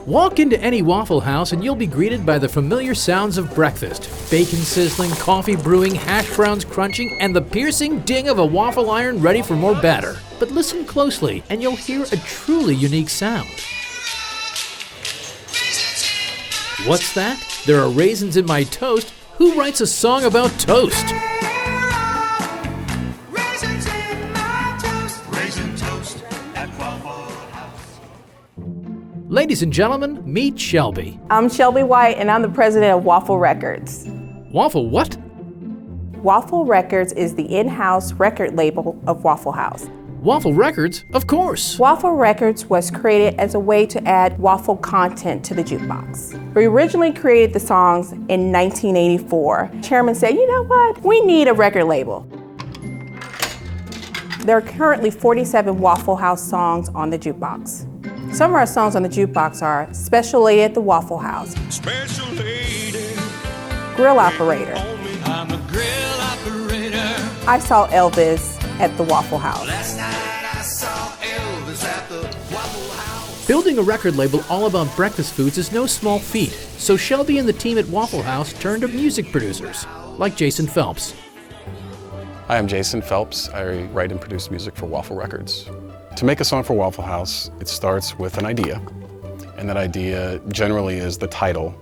Walk into any Waffle House and you'll be greeted by the familiar sounds of breakfast. Bacon sizzling, coffee brewing, hash browns crunching, and the piercing ding of a waffle iron ready for more batter. But listen closely and you'll hear a truly unique sound. What's that? There are raisins in my toast? Who writes a song about toast? Raisins in my toast. Raisin toast at Waffle House. Ladies and gentlemen, meet Shelby. I'm Shelby White, and I'm the president of Waffle Records. Waffle what? Waffle Records is the in-house record label of Waffle House. Waffle Records, of course. Waffle Records was created as a way to add waffle content to the jukebox. We originally created the songs in 1984. Chairman said, you know what? We need a record label. There are currently 47 Waffle House songs on the jukebox. Some of our songs on the jukebox are Special Lady at the Waffle House, Special lady. Grill Operator, I'm a grill operator. I Saw Elvis at the Waffle House. Last night I saw Elvis at the Waffle House. Building a record label all about breakfast foods is no small feat, so Shelby and the team at Waffle House turned to music producers, like Jason Phelps. Hi, I'm Jason Phelps. I write and produce music for Waffle Records. To make a song for Waffle House, it starts with an idea, and that idea generally is the title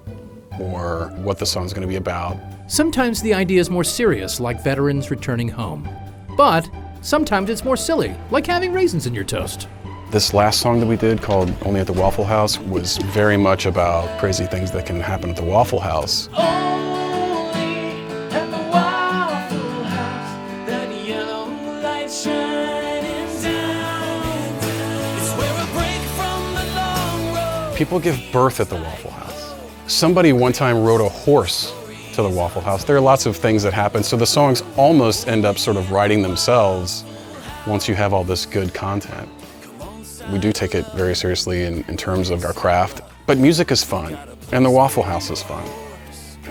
or what the song's going to be about. Sometimes the idea is more serious, like veterans returning home. But sometimes it's more silly, like having raisins in your toast. This last song that we did, called Only at the Waffle House, was very much about crazy things that can happen at the Waffle House. Only at the Waffle House, that yellow light shining down. It's where a break from the long road. People give birth at the Waffle House. Somebody one time rode a horse to the Waffle House. There are lots of things that happen, so the songs almost end up sort of writing themselves once you have all this good content. We do take it very seriously in terms of our craft, but music is fun, and the Waffle House is fun.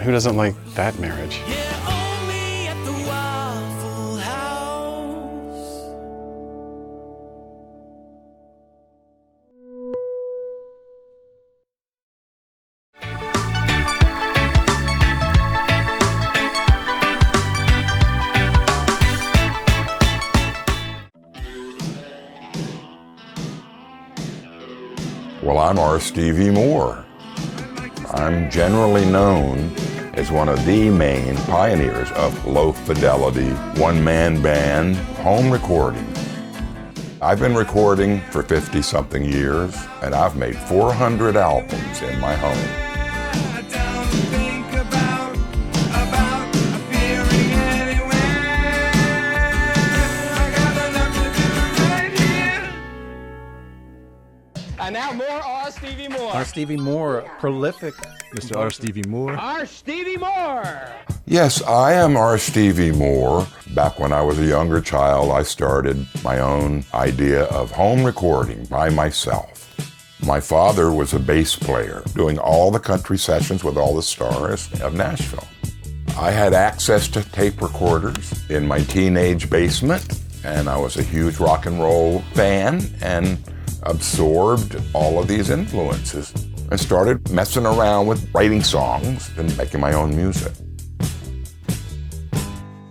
Who doesn't like that marriage? Yeah, only at the Waffle House. Well, I'm R. Stevie Moore. I'm generally known as one of the main pioneers of low-fidelity, one-man band home recording. I've been recording for 50-something years, and I've made 400 albums in my home. I don't think about appearing anywhere. I got enough to do right here. And now more R. Stevie Moore. R. Stevie Moore, prolific Mr. R. Stevie Moore. R. Stevie Moore. Yes, I am R. Stevie Moore. Back when I was a younger child, I started my own idea of home recording by myself. My father was a bass player, doing all the country sessions with all the stars of Nashville. I had access to tape recorders in my teenage basement, and I was a huge rock and roll fan and absorbed all of these influences and started messing around with writing songs and making my own music.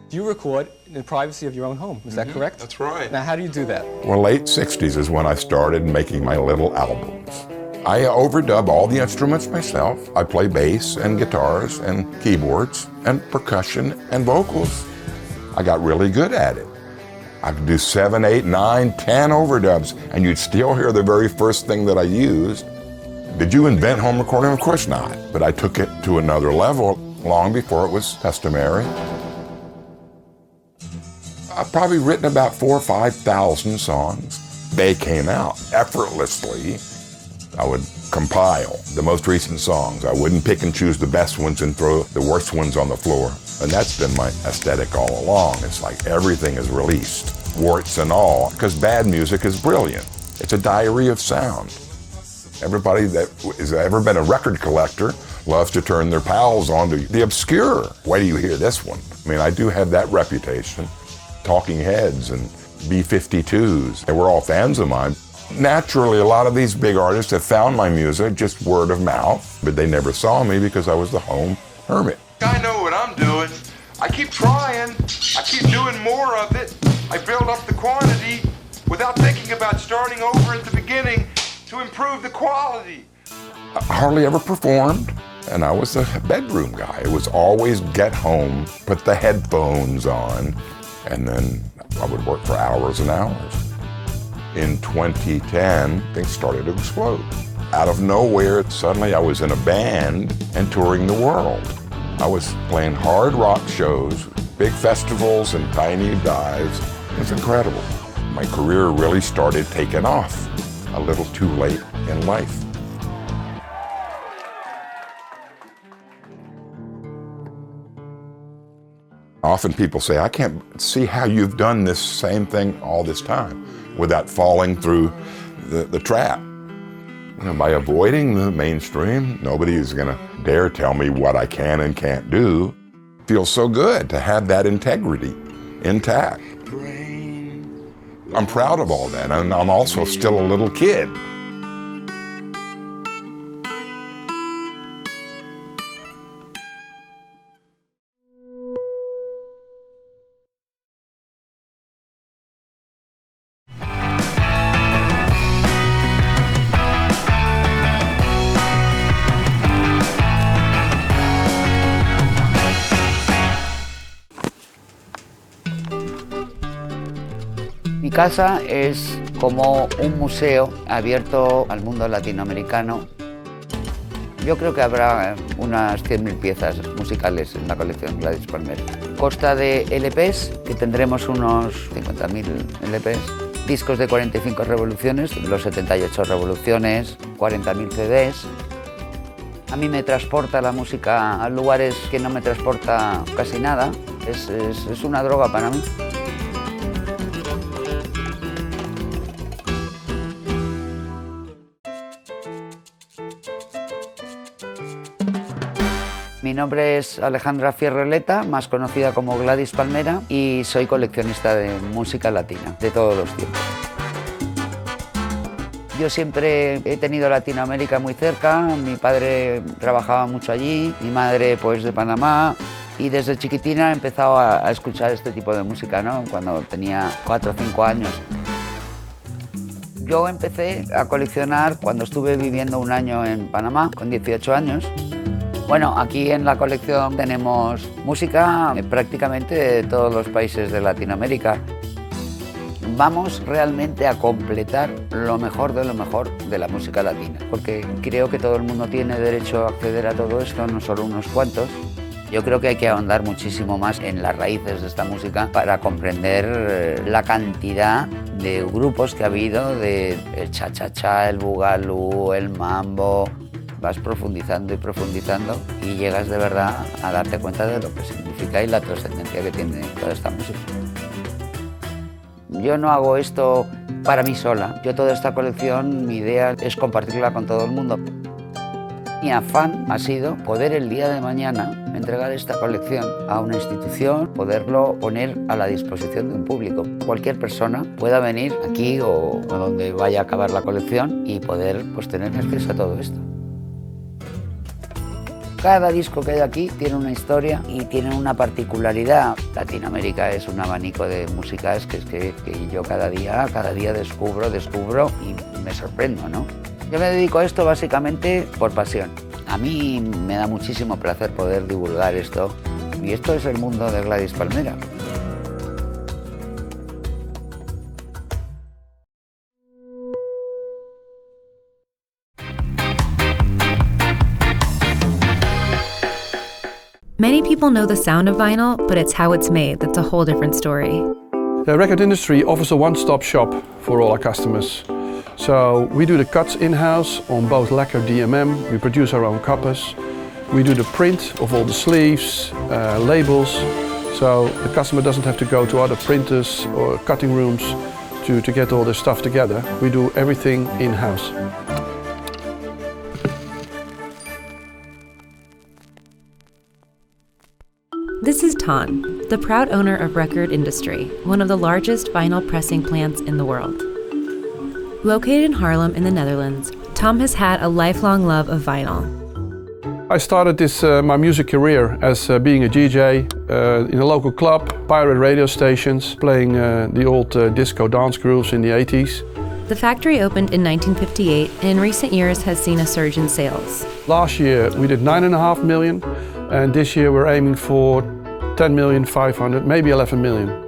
You record in the privacy of your own home, is that correct? That's right. Now, how do you do that? Well, late 60s is when I started making my little albums. I overdub all the instruments myself. I play bass and guitars and keyboards and percussion and vocals. I got really good at it. I could do 7, 8, 9, 10 overdubs, and you'd still hear the very first thing that I used. Did you invent home recording? Of course not. But I took it to another level long before it was customary. I've probably written about 4,000 or 5,000 songs. They came out effortlessly. I would compile the most recent songs. I wouldn't pick and choose the best ones and throw the worst ones on the floor. And that's been my aesthetic all along. It's like everything is released, warts and all, because bad music is brilliant. It's a diary of sound. Everybody that has ever been a record collector loves to turn their pals on to the obscure. Why do you hear this one? I mean, I do have that reputation. Talking Heads and B-52s, they were all fans of mine. Naturally, a lot of these big artists have found my music just word of mouth, but they never saw me because I was the home hermit. I know what I'm doing. I keep trying. I keep doing more of it. I build up the quantity without thinking about starting over at the beginning to improve the quality. I hardly ever performed, and I was a bedroom guy. It was always get home, put the headphones on, and then I would work for hours and hours. In 2010, things started to explode. Out of nowhere, suddenly I was in a band and touring the world. I was playing hard rock shows, big festivals and tiny dives. It was incredible. My career really started taking off a little too late in life. Often people say, I can't see how you've done this same thing all this time without falling through the trap. You know, by avoiding the mainstream, nobody is gonna dare tell me what I can and can't do. It feels so good to have that integrity intact. I'm proud of all that, and I'm also still a little kid. Mi casa es como un museo abierto al mundo latinoamericano. Yo creo que habrá unas 100.000 piezas musicales en la colección Gladys Palmera. Consta de LPs, que tendremos unos 50.000 LPs, discos de 45 revoluciones, los 78 revoluciones, 40.000 CDs. A mí me transporta la música a lugares que no me transporta casi nada. Es una droga para mí. Mi nombre es Alejandra Fierreleta, más conocida como Gladys Palmera, y soy coleccionista de música latina, de todos los tiempos. Yo siempre he tenido Latinoamérica muy cerca, mi padre trabajaba mucho allí, mi madre pues de Panamá, y desde chiquitina he empezado a escuchar este tipo de música, ¿no? Cuando tenía 4 o 5 años. Yo empecé a coleccionar cuando estuve viviendo un año en Panamá, con 18 años. Bueno, aquí en la colección tenemos música prácticamente de todos los países de Latinoamérica. Vamos realmente a completar lo mejor de la música latina, porque creo que todo el mundo tiene derecho a acceder a todo esto, no solo unos cuantos. Yo creo que hay que ahondar muchísimo más en las raíces de esta música para comprender la cantidad de grupos que ha habido, de el cha-cha-cha, el bugalú, el mambo. Vas profundizando y profundizando y llegas de verdad a darte cuenta de lo que significa y la trascendencia que tiene toda esta música. Yo no hago esto para mí sola. Yo toda esta colección, mi idea es compartirla con todo el mundo. Mi afán ha sido poder el día de mañana entregar esta colección a una institución, poderlo poner a la disposición de un público. Cualquier persona pueda venir aquí o donde vaya a acabar la colección y poder pues, tener acceso a todo esto. Cada disco que hay aquí tiene una historia y tiene una particularidad. Latinoamérica es un abanico de músicas que yo cada día descubro y me sorprendo, ¿no? Yo me dedico a esto básicamente por pasión. A mí me da muchísimo placer poder divulgar esto y esto es el mundo de Gladys Palmera. Many people know the sound of vinyl, but it's how it's made that's a whole different story. The record industry offers a one-stop shop for all our customers. So we do the cuts in-house on both lacquer DMM, we produce our own covers, we do the print of all the sleeves, labels, so the customer doesn't have to go to other printers or cutting rooms to get all this stuff together. We do everything in-house. This is Tan, the proud owner of Record Industry, one of the largest vinyl pressing plants in the world. Located in Haarlem in the Netherlands, Tom has had a lifelong love of vinyl. I started my music career as being a DJ in a local club, pirate radio stations, playing the old disco dance grooves in the 80s. The factory opened in 1958 and in recent years has seen a surge in sales. Last year we did 9.5 million and this year we're aiming for 10,500,000, maybe 11 million.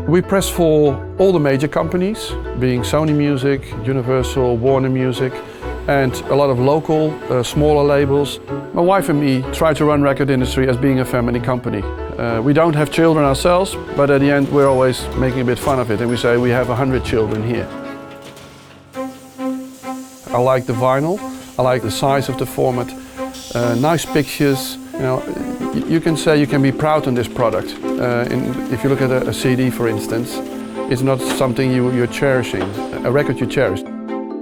We press for all the major companies, being Sony Music, Universal, Warner Music, and a lot of local, smaller labels. My wife and me try to run record industry as being a family company. We don't have children ourselves, but at the end we're always making a bit fun of it and we say we have 100 children here. I like the vinyl, I like the size of the format, nice pictures. You know, you can say you can be proud on this product. If you look at a CD, for instance, it's not something you're cherishing, a record you cherish.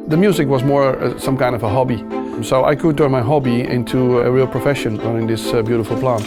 The music was more some kind of a hobby. So I could turn my hobby into a real profession running this beautiful plant.